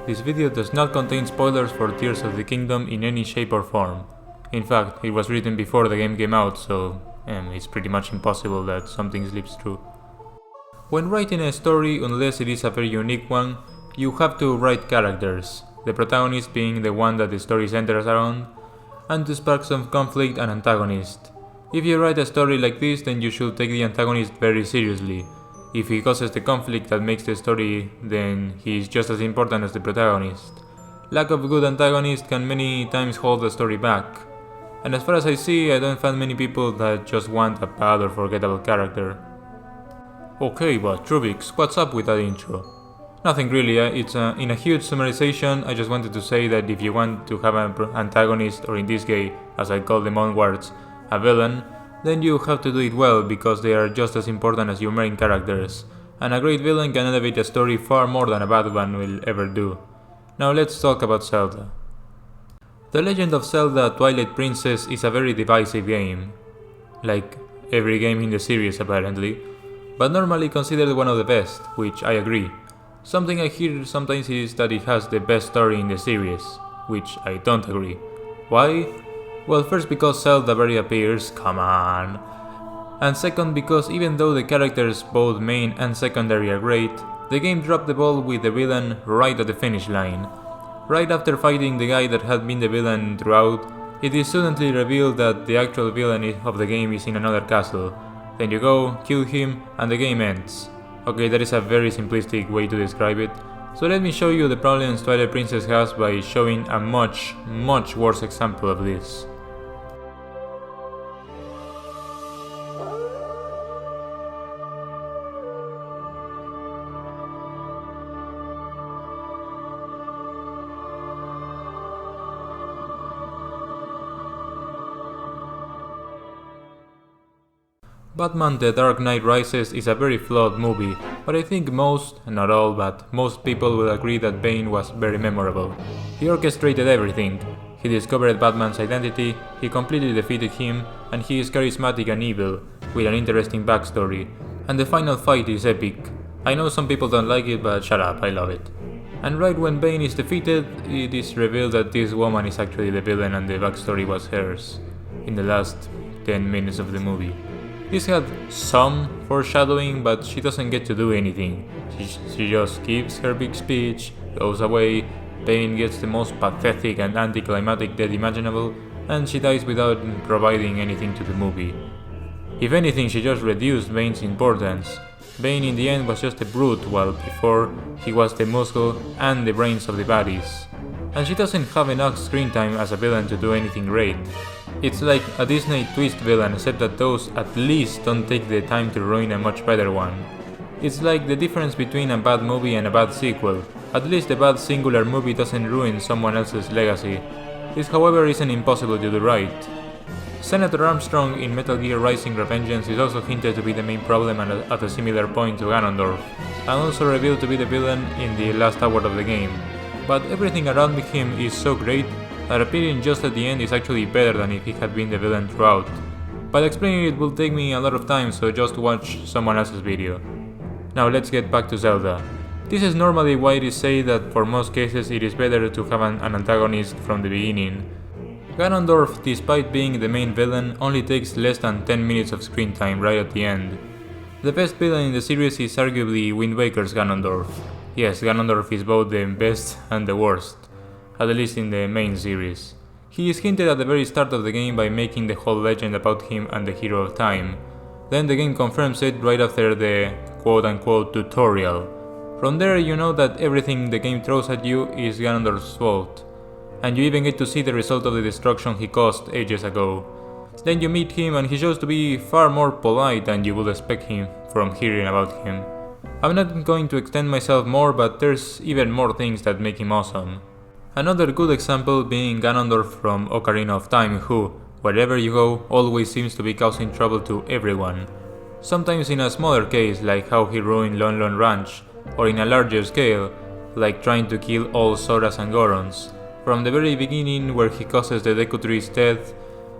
This video does not contain spoilers for Tears of the Kingdom in any shape or form. In fact, it was written before the game came out, so it's pretty much impossible that something slips through. When writing a story, unless it is a very unique one, you have to write characters, the protagonist being the one that the story centers around, and to spark some conflict and antagonist. If you write a story like this, then you should take the antagonist very seriously. If he causes the conflict that makes the story, then he is just as important as the protagonist. Lack of good antagonist can many times hold the story back. And as far as I see, I don't find many people that just want a bad or forgettable character. Okay, but Trubix, what's up with that intro? Nothing really, in a huge summarization. I just wanted to say that if you want to have an antagonist, or in this case, as I call them onwards, a villain, then you have to do it well, because they are just as important as your main characters, and a great villain can elevate a story far more than a bad one will ever do. Now let's talk about Zelda. The Legend of Zelda Twilight Princess is a very divisive game, like every game in the series apparently, but normally considered one of the best, which I agree. Something I hear sometimes is that it has the best story in the series, which I don't agree. Why? Well, first because Zelda barely appears, come on. And second because even though the characters, both main and secondary, are great, the game dropped the ball with the villain right at the finish line. Right after fighting the guy that had been the villain throughout, it is suddenly revealed that the actual villain of the game is in another castle. Then you go, kill him, and the game ends. Okay, that is a very simplistic way to describe it, so let me show you the problems Twilight Princess has by showing a much worse example of this. Batman The Dark Knight Rises is a very flawed movie, but I think most, not all, but most people will agree that Bane was very memorable. He orchestrated everything. He discovered Batman's identity, he completely defeated him, and he is charismatic and evil, with an interesting backstory. And the final fight is epic. I know some people don't like it, but shut up, I love it. And right when Bane is defeated, it is revealed that this woman is actually the villain and the backstory was hers, in the last 10 minutes of the movie. This had some foreshadowing, but she doesn't get to do anything. She just gives her big speech, goes away, Bane gets the most pathetic and anticlimactic death imaginable, and she dies without providing anything to the movie. If anything, she just reduced Bane's importance. Bane in the end was just a brute, while before he was the muscle and the brains of the baddies. And she doesn't have enough screen time as a villain to do anything great. It's like a Disney twist villain, except that those at least don't take the time to ruin a much better one. It's like the difference between a bad movie and a bad sequel. At least a bad singular movie doesn't ruin someone else's legacy. This, however, isn't impossible to do right. Senator Armstrong in Metal Gear Rising: Revengeance is also hinted to be the main problem at a similar point to Ganondorf, and also revealed to be the villain in the last hour of the game. But everything around him is so great that appearing just at the end is actually better than if he had been the villain throughout. But explaining it will take me a lot of time, so just watch someone else's video. Now let's get back to Zelda. This is normally why it is said that for most cases it is better to have an antagonist from the beginning. Ganondorf, despite being the main villain, only takes less than 10 minutes of screen time right at the end. The best villain in the series is arguably Wind Waker's Ganondorf. Yes, Ganondorf is both the best and the worst, at least in the main series. He is hinted at the very start of the game by making the whole legend about him and the Hero of Time. Then the game confirms it right after the quote-unquote tutorial. From there you know that everything the game throws at you is Ganondorf's fault, and you even get to see the result of the destruction he caused ages ago. Then you meet him and he shows to be far more polite than you would expect him from hearing about him. I'm not going to extend myself more, but there's even more things that make him awesome. Another good example being Ganondorf from Ocarina of Time, who, wherever you go, always seems to be causing trouble to everyone. Sometimes in a smaller case, like how he ruined Lon Lon Ranch, or in a larger scale, like trying to kill all Zoras and Gorons. From the very beginning, where he causes the Deku Tree's death,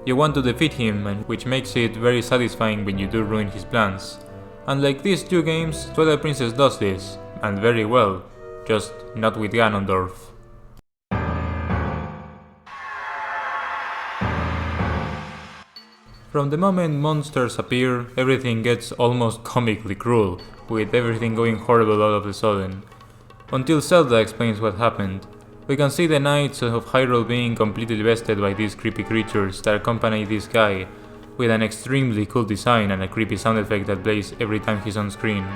you want to defeat him, which makes it very satisfying when you do ruin his plans. Unlike these two games, Twilight Princess does this, and very well. just not with Ganondorf. From the moment monsters appear, everything gets almost comically cruel, with everything going horrible all of a sudden. Until Zelda explains what happened. We can see the knights of Hyrule being completely bested by these creepy creatures that accompany this guy, with an extremely cool design and a creepy sound effect that plays every time he's on screen.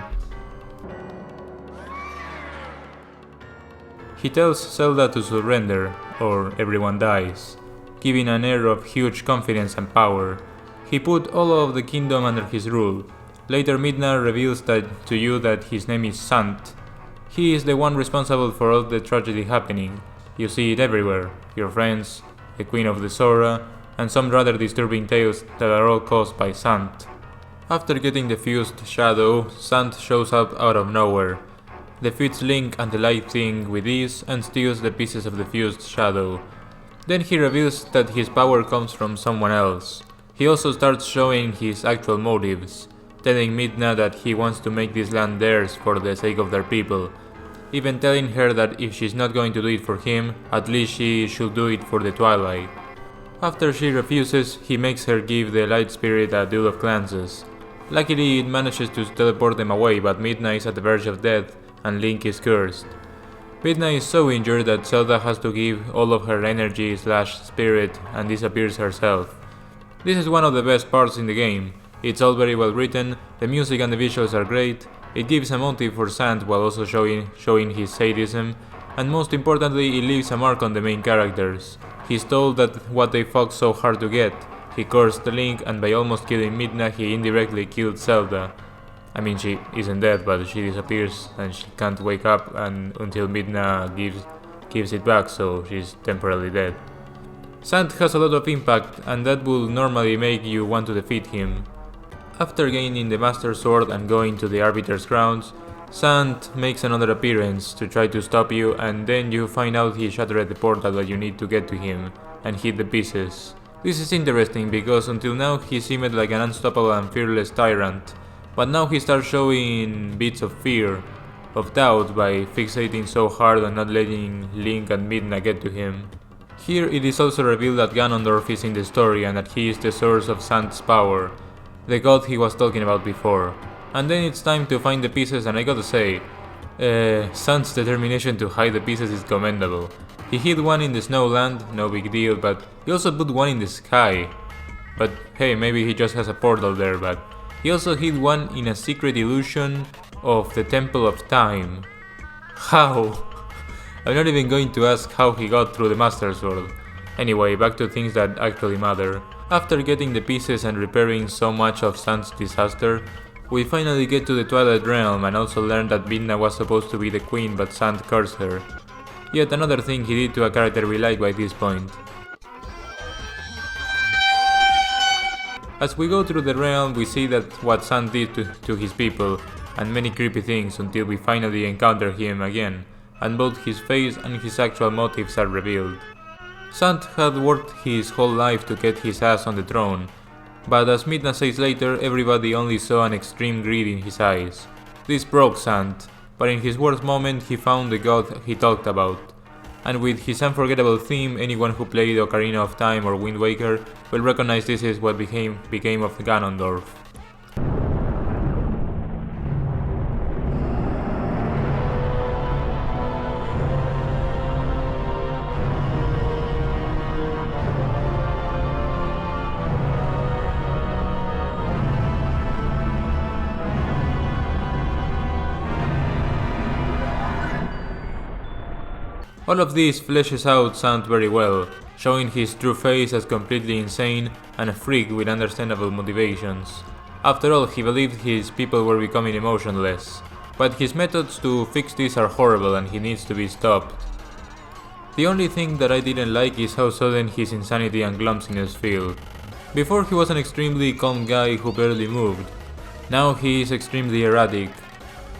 He tells Zelda to surrender, or everyone dies, giving an air of huge confidence and power. He put all of the kingdom under his rule. Later Midna reveals to you that his name is Zant. He is the one responsible for all the tragedy happening. You see it everywhere, your friends, the Queen of the Sora, and some rather disturbing tales that are all caused by Zant. After getting the fused shadow, Zant shows up out of nowhere, defeats Link and the Light Thing with ease and steals the pieces of the fused shadow. Then he reveals that his power comes from someone else. He also starts showing his actual motives, telling Midna that he wants to make this land theirs for the sake of their people, even telling her that if she's not going to do it for him, at least she should do it for the Twilight. After she refuses, he makes her give the Light Spirit a duel of glances. Luckily it manages to teleport them away, but Midna is at the verge of death and Link is cursed. Midna is so injured that Zelda has to give all of her energy / spirit and disappears herself. This is one of the best parts in the game. It's all very well written, the music and the visuals are great, it gives a motive for Zant while also showing his sadism, and most importantly it leaves a mark on the main characters. He's told that what they fought so hard to get. He cursed Link and by almost killing Midna he indirectly killed Zelda. I mean, she isn't dead, but she disappears and she can't wake up until Midna gives it back, so she's temporarily dead. Zant has a lot of impact and that will normally make you want to defeat him. After gaining the Master Sword and going to the Arbiter's grounds, Zant makes another appearance to try to stop you, and then you find out he shattered the portal that you need to get to him and hit the pieces. This is interesting because until now he seemed like an unstoppable and fearless tyrant, but now he starts showing bits of fear, of doubt by fixating so hard on not letting Link and Midna get to him. Here it is also revealed that Ganondorf is in the story and that he is the source of Zant's power, the god he was talking about before. And then it's time to find the pieces, and I gotta say, Zant's determination to hide the pieces is commendable. He hid one in the snowland, no big deal, but he also put one in the sky. But hey, maybe he just has a portal there, but he also hid one in a secret illusion of the Temple of Time. How? I'm not even going to ask how he got through the Master Sword. Anyway, back to things that actually matter. After getting the pieces and repairing so much of Zant's disaster, we finally get to the Twilight Realm and also learn that Midna was supposed to be the queen but Zant cursed her. Yet another thing he did to a character we like by this point. As we go through the realm, we see that what Zant did to his people, and many creepy things until we finally encounter him again, and both his face and his actual motives are revealed. Zant had worked his whole life to get his ass on the throne, but as Midna says later, everybody only saw an extreme greed in his eyes. This broke Zant, but in his worst moment he found the god he talked about. And with his unforgettable theme, anyone who played Ocarina of Time or Wind Waker will recognize this is what became of Ganondorf. All of this fleshes out Zant very well, showing his true face as completely insane and a freak with understandable motivations. After all, he believed his people were becoming emotionless, but his methods to fix this are horrible and he needs to be stopped. The only thing that I didn't like is how sudden his insanity and clumsiness feel. Before he was an extremely calm guy who barely moved. Now he is extremely erratic.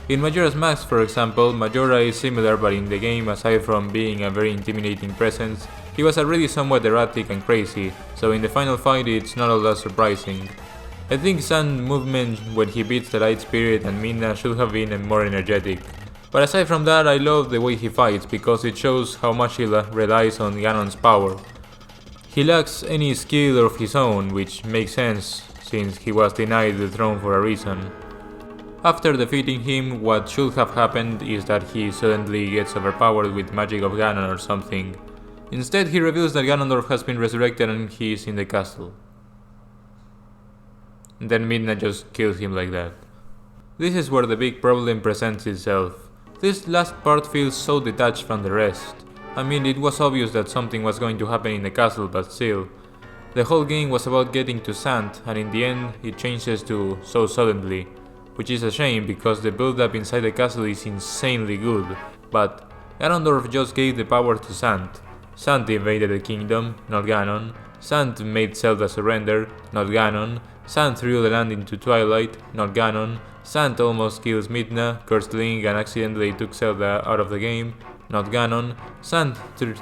In Majora's Mask, for example, Majora is similar, but in the game, aside from being a very intimidating presence, he was already somewhat erratic and crazy, so in the final fight it's not all that surprising. I think Zant's movement when he beats the Light Spirit and Midna should have been more energetic. But aside from that, I love the way he fights because it shows how much he relies on Ganon's power. He lacks any skill of his own, which makes sense since he was denied the throne for a reason. After defeating him, what should have happened is that he suddenly gets overpowered with magic of Ganon or something. Instead, he reveals that Ganondorf has been resurrected and he is in the castle. Then Midna just kills him like that. This is where the big problem presents itself. This last part feels so detached from the rest. I mean, it was obvious that something was going to happen in the castle, but still. The whole game was about getting to Zant, and in the end, it changes to so suddenly. Which is a shame, because the build-up inside the castle is insanely good. But Ganondorf just gave the power to Zant. Zant invaded the kingdom, not Ganon. Zant made Zelda surrender, not Ganon. Zant threw the land into Twilight, not Ganon. Zant almost kills Midna, cursed Link, and accidentally took Zelda out of the game, not Ganon. Zant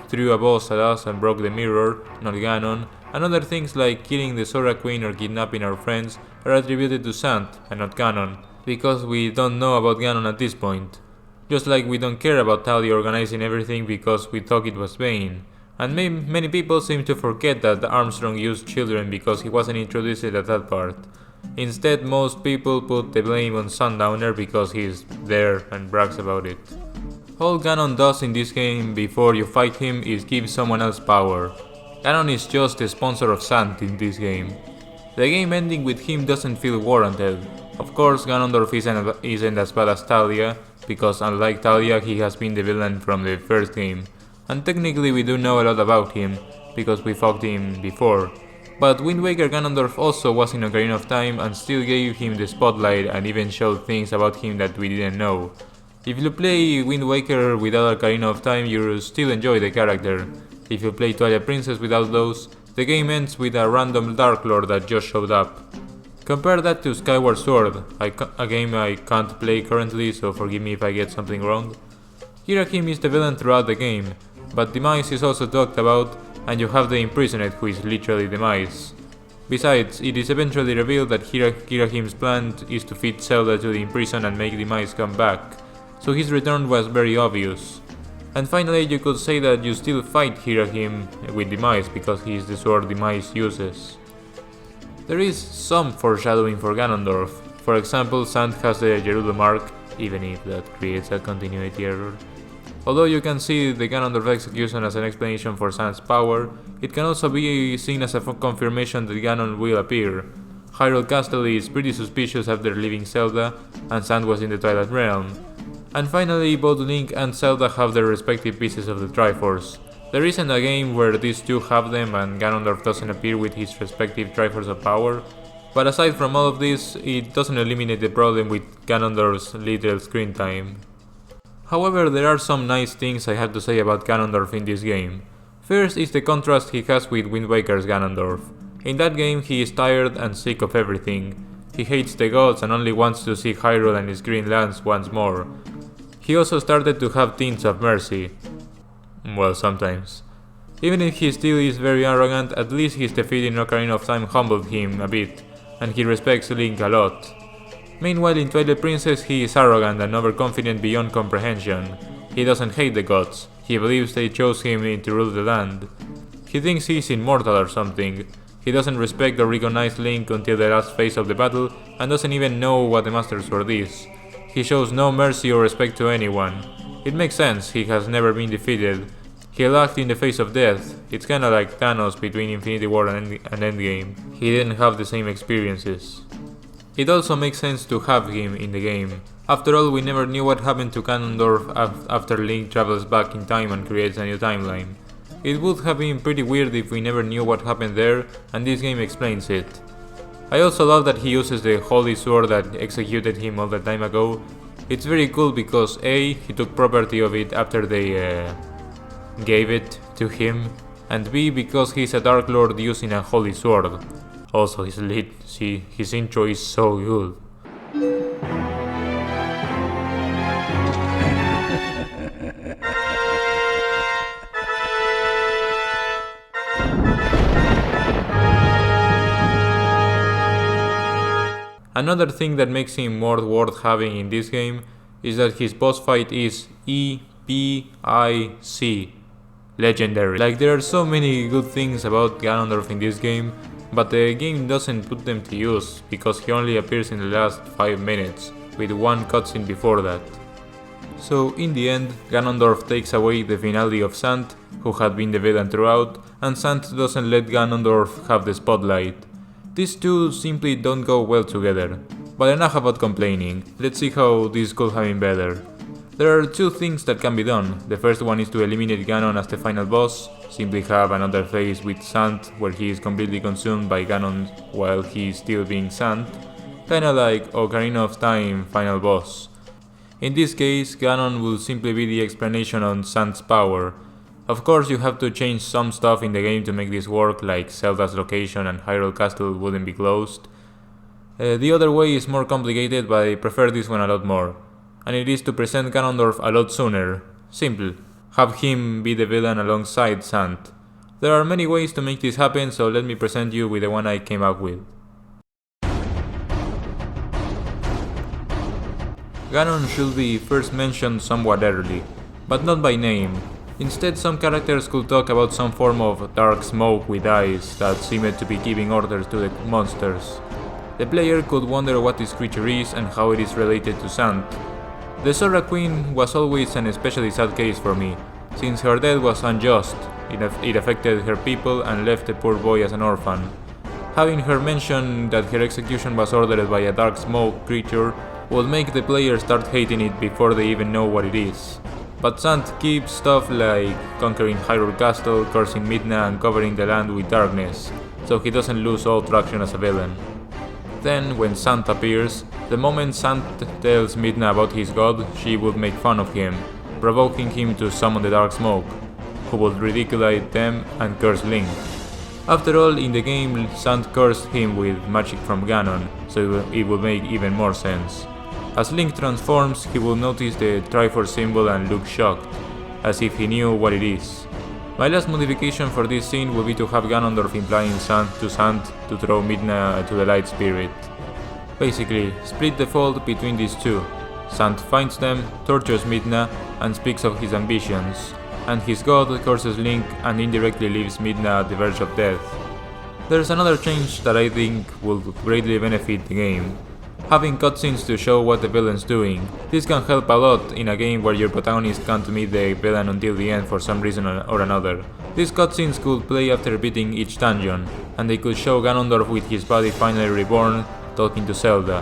threw a boss at us and broke the mirror, not Ganon. And other things like killing the Sora Queen or kidnapping our friends are attributed to Zant and not Ganon, because we don't know about Ganon at this point. Just like we don't care about Tali organizing everything because we thought it was Bane. And many people seem to forget that Armstrong used children because he wasn't introduced at that part. Instead, most people put the blame on Sundowner because he's there and brags about it. All Ganon does in this game before you fight him is give someone else power. Ganon is just the sponsor of Zant in this game. The game ending with him doesn't feel warranted. Of course, Ganondorf isn't as bad as Talia, because unlike Talia, he has been the villain from the first game. And technically we do know a lot about him, because we fought him before. But Wind Waker Ganondorf also was in Ocarina of Time and still gave him the spotlight and even showed things about him that we didn't know. If you play Wind Waker without Ocarina of Time, you still enjoy the character. If you play Twilight Princess without those, the game ends with a random Dark Lord that just showed up. Compare that to Skyward Sword, a game I can't play currently, so forgive me if I get something wrong. Hirakim is the villain throughout the game, but Demise is also talked about, and you have the Imprisoned, who is literally Demise. Besides, it is eventually revealed that Hirakim's plan is to feed Zelda to the Imprison and make Demise come back, so his return was very obvious. And finally, you could say that you still fight Hirakim with Demise because he is the sword Demise uses. There is some foreshadowing for Ganondorf. For example, Zant has the Gerudo mark, even if that creates a continuity error. Although you can see the Ganondorf execution as an explanation for Zant's power, it can also be seen as a confirmation that Ganon will appear. Hyrule Castle is pretty suspicious after leaving Zelda, and Zant was in the Twilight Realm. And finally, both Link and Zelda have their respective pieces of the Triforce. There isn't a game where these two have them and Ganondorf doesn't appear with his respective Triforce of power, but aside from all of this, it doesn't eliminate the problem with Ganondorf's little screen time. However, there are some nice things I have to say about Ganondorf in this game. First is the contrast he has with Wind Waker's Ganondorf. In that game, he is tired and sick of everything. He hates the gods and only wants to see Hyrule and his green lands once more. He also started to have tints of mercy. Well, sometimes. Even if he still is very arrogant, at least his defeat in Ocarina of Time humbled him a bit, and he respects Link a lot. Meanwhile, in Twilight Princess, he is arrogant and overconfident beyond comprehension. He doesn't hate the gods, he believes they chose him to rule the land. He thinks he is immortal or something. He doesn't respect or recognize Link until the last phase of the battle, and doesn't even know what the Master Sword is. He shows no mercy or respect to anyone. It makes sense, he has never been defeated. He laughed in the face of death. It's kinda like Thanos between Infinity War and Endgame. He didn't have the same experiences. It also makes sense to have him in the game. After all, we never knew what happened to Ganondorf after Link travels back in time and creates a new timeline. It would have been pretty weird if we never knew what happened there, and this game explains it. I also love that he uses the holy sword that executed him all that time ago. It's very cool because A, he took property of it after they gave it to him, and B, because he's a Dark Lord using a holy sword. Also, his intro is so good. Another thing that makes him more worth having in this game is that his boss fight is EPIC, legendary. Like, there are so many good things about Ganondorf in this game, but the game doesn't put them to use because he only appears in the last 5 minutes, with one cutscene before that. So in the end, Ganondorf takes away the finale of Zant, who had been the villain throughout, and Zant doesn't let Ganondorf have the spotlight. These two simply don't go well together. But enough about complaining, let's see how this could have been better. There are two things that can be done. The first one is to eliminate Ganon as the final boss, simply have another phase with Zant where he is completely consumed by Ganon while he is still being Zant, kinda like Ocarina of Time final boss. In this case, Ganon will simply be the explanation on Zant's power. Of course, you have to change some stuff in the game to make this work, like Zelda's location and Hyrule Castle wouldn't be closed. The other way is more complicated, but I prefer this one a lot more. And it is to present Ganondorf a lot sooner. Simple. Have him be the villain alongside Zant. There are many ways to make this happen, so let me present you with the one I came up with. Ganon should be first mentioned somewhat early, but not by name. Instead, some characters could talk about some form of dark smoke with eyes that seemed to be giving orders to the monsters. The player could wonder what this creature is and how it is related to Zant. The Sora Queen was always an especially sad case for me, since her death was unjust. It affected her people and left the poor boy as an orphan. Having her mention that her execution was ordered by a dark smoke creature would make the player start hating it before they even know what it is. But Zant keeps stuff like conquering Hyrule Castle, cursing Midna and covering the land with darkness, so he doesn't lose all traction as a villain. Then, when Zant appears, the moment Zant tells Midna about his god, she would make fun of him, provoking him to summon the dark smoke, who would ridicule them and curse Link. After all, in the game, Zant cursed him with magic from Ganon, so it would make even more sense. As Link transforms, he will notice the Triforce symbol and look shocked, as if he knew what it is. My last modification for this scene will be to have Ganondorf implying Zant to throw Midna to the Light Spirit. Basically, split the fault between these two. Zant finds them, tortures Midna, and speaks of his ambitions, and his god curses Link and indirectly leaves Midna at the verge of death. There's another change that I think will greatly benefit the game. Having cutscenes to show what the villain's doing. This can help a lot in a game where your protagonist can't meet the villain until the end for some reason or another. These cutscenes could play after beating each dungeon, and they could show Ganondorf with his body finally reborn, talking to Zelda.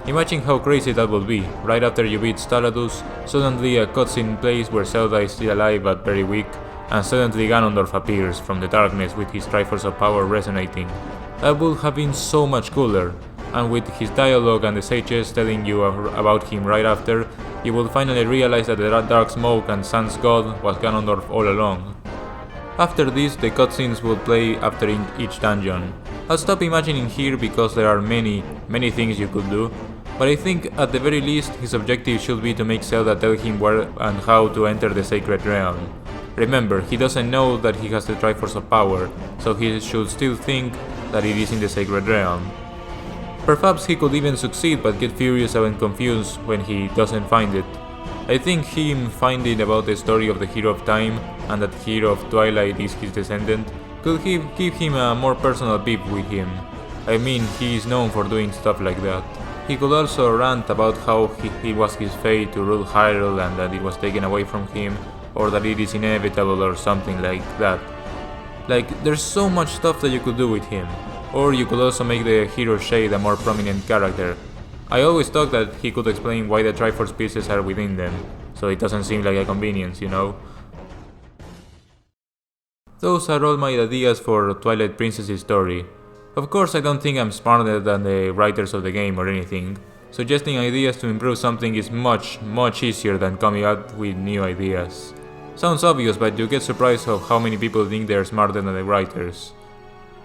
Imagine how crazy that would be. Right after you beat Stalatus, suddenly a cutscene plays where Zelda is still alive but very weak, and suddenly Ganondorf appears from the darkness with his Triforce of Power resonating. That would have been so much cooler. And with his dialogue and the sages telling you about him right after, you will finally realize that the dark smoke and Zant's god was Ganondorf all along. After this, the cutscenes will play after each dungeon. I'll stop imagining here because there are many things you could do, but I think at the very least his objective should be to make Zelda tell him where and how to enter the Sacred Realm. Remember, he doesn't know that he has the Triforce of Power, so he should still think that it is in the Sacred Realm. Perhaps he could even succeed but get furious and confused when he doesn't find it. I think him finding about the story of the Hero of Time and that Hero of Twilight is his descendant could give him a more personal beef with him. I mean, he is known for doing stuff like that. He could also rant about how it was his fate to rule Hyrule and that it was taken away from him, or that it is inevitable or something like that. Like, there's so much stuff that you could do with him. Or you could also make the hero Shade a more prominent character. I always thought that he could explain why the Triforce pieces are within them, so it doesn't seem like a convenience, you know? Those are all my ideas for Twilight Princess's story. Of course, I don't think I'm smarter than the writers of the game or anything. Suggesting ideas to improve something is much easier than coming up with new ideas. Sounds obvious, but you get surprised of how many people think they're smarter than the writers.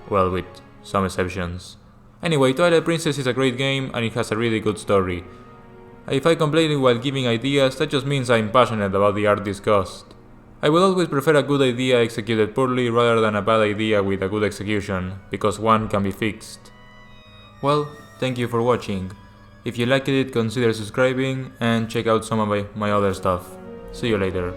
Well, with some exceptions. Anyway, Twilight Princess is a great game and it has a really good story. If I complain while giving ideas, that just means I'm passionate about the art discussed. I will always prefer a good idea executed poorly rather than a bad idea with a good execution, because one can be fixed. Well, thank you for watching. If you liked it, consider subscribing and check out some of my other stuff. See you later.